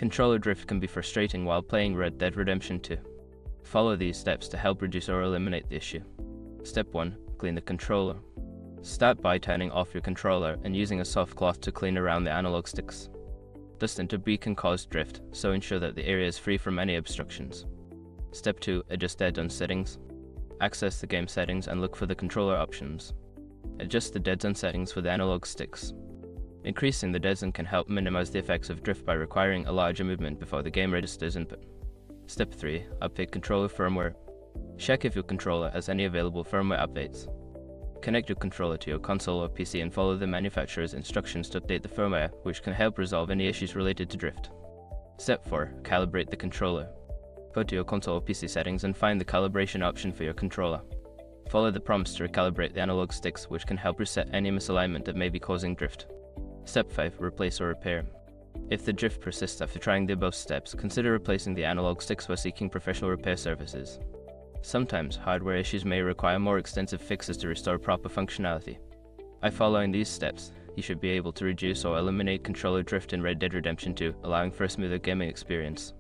Controller drift can be frustrating while playing Red Dead Redemption 2. Follow these steps to help reduce or eliminate the issue. Step 1. Clean the controller. Start by turning off your controller and using a soft cloth to clean around the analog sticks. Dust and debris can cause drift, so ensure that the area is free from any obstructions. Step 2. Adjust dead zone settings. Access the game settings and look for the controller options. Adjust the dead zone settings for the analog sticks. Increasing the dead zone can help minimize the effects of drift by requiring a larger movement before the game registers input. Step 3. Update controller firmware. Check if your controller has any available firmware updates. Connect your controller to your console or PC and follow the manufacturer's instructions to update the firmware, which can help resolve any issues related to drift. Step 4. Calibrate the controller. Go to your console or PC settings and find the calibration option for your controller. Follow the prompts to recalibrate the analog sticks, which can help reset any misalignment that may be causing drift. Step 5. Replace or repair. If the drift persists after trying the above steps, consider replacing the analog sticks while seeking professional repair services. Sometimes, hardware issues may require more extensive fixes to restore proper functionality. By following these steps, you should be able to reduce or eliminate controller drift in Red Dead Redemption 2, allowing for a smoother gaming experience.